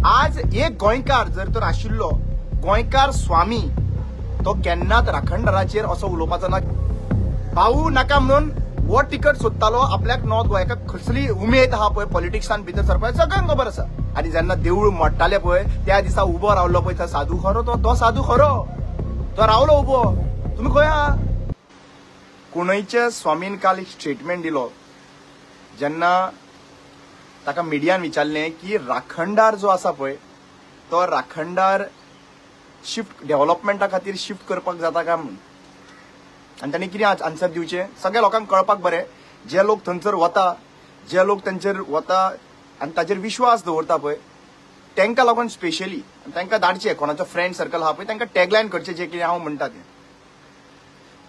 आज एक गोंयकार जर तर आशिल्लो गोंयकार स्वामी तो केन्नाच राखणदाराचेर असो उलोवपाचो ना। भाऊ नाका म्हणून वो तिकट सोदतालो आपल्याक नॉर्थ गोंयका कसली उमेद आहा पळय पॉलिटिक्सान भितर सरपाक सगळ्यांक खबर आसा। आनी जेन्ना देवूळ मोडटाले पळय त्या दिसा उबो रावलो पळय तो साधू खरो तो साधू खरो तो रावलो उबो। तुम्ही खंय आहा? कुणयच्या स्वामीन काल एक स्टेटमेंट दिलो जेन्ना ताका मिडियान विचारलें की राखणदार जो आसा पळय तो राखणदार शिफ्ट डेव्हलपमेंटा खातीर शिफ्ट करपाक जाता काय म्हणून। आनी तांणी कितें आन्सर दिवचें सगळ्या लोकांक कळपाक बरें जे लोक थंयसर वता जे लोक तांचेर वता आनी ताचेर विश्वास दवरता पळय तांकां लागून स्पेशली तांकां धाडचें कोणाचो फ्रेंड सर्कल आहा पळय तांकां टॅगलायन करचें जें कितें हांव म्हणटा तें।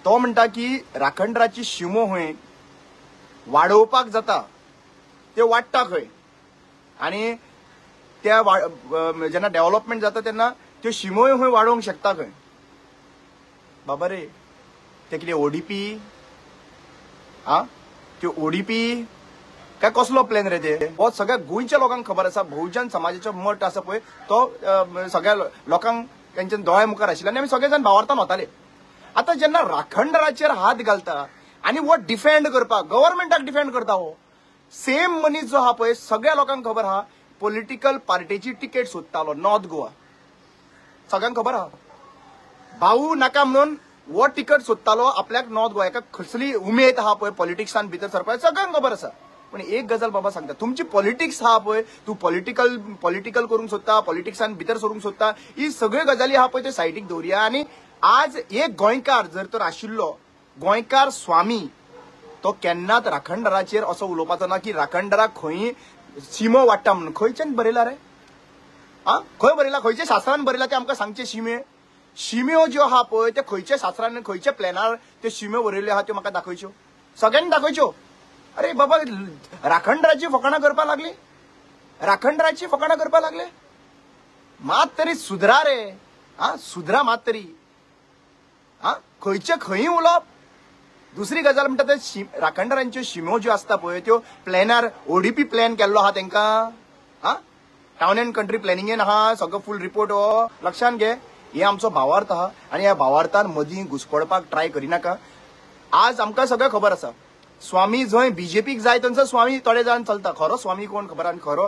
तो म्हणटा की राखणदाराची शिमो खंय वाडोवपाक जाता ते वाडटा खंय आनी त्या जेन्ना डेव्हलपमेंट जाता तेन्ना त्यो शिमोय खंय वाडोवंक शकता खंय। बाबा रे ते कितें ओडीपी त्यो ओडीपी काय कसलो प्लॅन रे ते? हो सगळ्या गोंयच्या लोकांक खबर आसा बहुजन समाजाचो मठ आसा पळय तो सगळ्या लोकांक तेंच्या दोळ्या मुखार आशिल्लो आनी आमी सगळे जाण भावार्थान वताले। आता जेन्ना राखणदाराचेर हात घालता आनी वो डिफेंड करपाक गव्हर्नमेंटाक डिफेंड करता हो सेम मनीस जो आहा पळय सगळ्या लोकांक खबर आहा पॉलिटिकल पार्टीची तिकेट सोदतालो नॉर्थ गोवा सगळ्यांक खबर आहा। भाऊ नाका म्हणून वो तिकट सोदतालो आपल्याक नॉर्थ गोंयका कसली उमेद आहा पळय पॉलिटिक्सान भितर सरपाक सगळ्यांक खबर आसा। पण एक गजाल बाबा सांगता तुमची पॉलिटिक्स आहा पळय तू पॉलिटिकल करूंक सोदता पॉलिटिक्सान भितर सरूंक सोदता ही सगळ्यो गजाली आहा पळय ते सायडीक दवरया। आनी आज एक गोंयकार जर तर आशिल्लो गोंयकार स्वामी तो केन्नाच राखणदाराचेर असो उलोवपाचो ना की राखणदाराक खंय शिमो वाडटा म्हणून। खंयच्यान बरयला रे? खंय बरयला? खंयच्या शास्त्रान बरयला ते आमकां सांगचे। शिम्यो ज्यो आहा पळय ते खंयच्या शास्त्रान खंयच्या प्लॅनार त्यो शिम्यो बरयल्यो आहा त्यो म्हाका दाखयच्यो सगळ्यांनी दाखयच्यो। अरे बाबा राखणदाराची फकाणां करपाक लागली राखणदाराची फकाणां करपाक लागले मात तरी सुधरा रे सुधरा मात तरी खंयचे खंय उलोवप। दुसरी गजाल म्हणटा ते राखणदारांच्यो शिमो ज्यो आसता पळय त्यो प्लॅनार ओडीपी प्लॅन केल्लो आहा तांकां टावन एंड कंट्री प्लॅनिंगेन आहा सगळो फूल रिपोर्ट हो लक्षान घे। हे आमचो भावार्थ आहा आनी ह्या भावार्थान मदीं घुसपडपाक ट्राय करिनाका। आज आमकां सगळें खबर आसा स्वामी जंय बीजेपीक जाय थंयसर स्वामी थोडे जाण चलता खरो स्वामी कोण खबर आनी खरो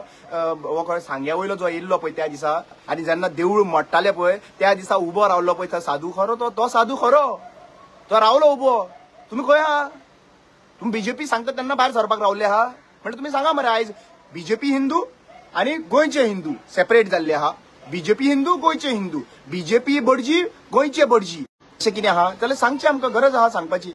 हो सांग्या वयलो जो येयल्लो पळय त्या दिसा आनी जेन्ना देवूळ मोडटाले पळय त्या दिसा उबो रावलो पळय तो साधू खरो तो साधू खरो तो रावलो उबो। तुम्ही खंय आहा? तुम्ही बीजेपी सांगता तेन्ना भायर सरपाक रावले आहा म्हणजे तुम्ही सांगा मरे आयज बीजेपी हिंदू आनी गोंयचे हिंदू सेपरेट जाल्ले आहा बीजेपी हिंदू गोंयचे हिंदू बीजेपी बडजी गोंयचे बडजी अशें कितें आहा जाल्यार सांगचें आमकां गरज आहा सांगपाची।